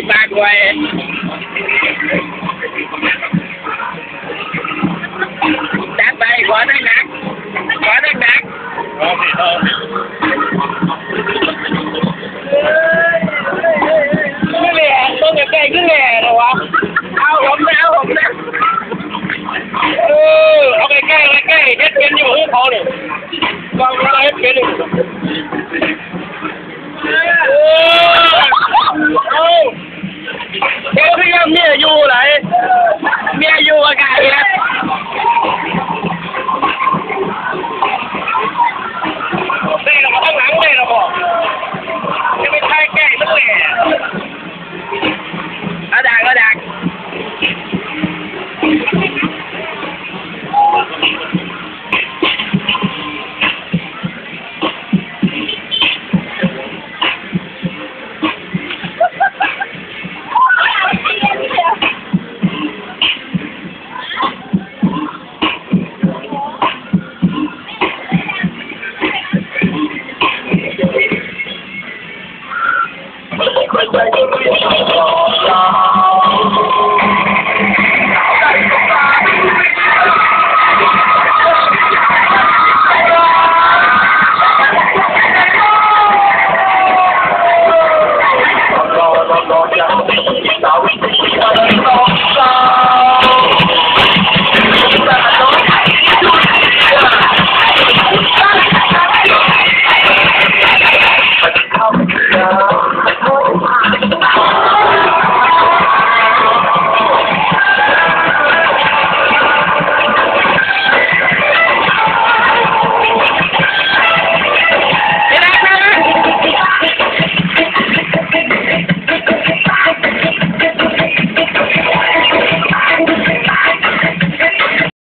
ปากไว้จัดไปขอได้หนักขอได้หนักขึ้นแหล่ต้องใกล้ขึ้นแหล่เหรอวะเอาผมนะเอาใกล้เฮ็ดเป็นอยู่ที่เขาเนี่ยลองเฮ็ดเป็นเดี๋ยวพี่ยังเมียอยู่ไหนเมียอยู่อากาศนะ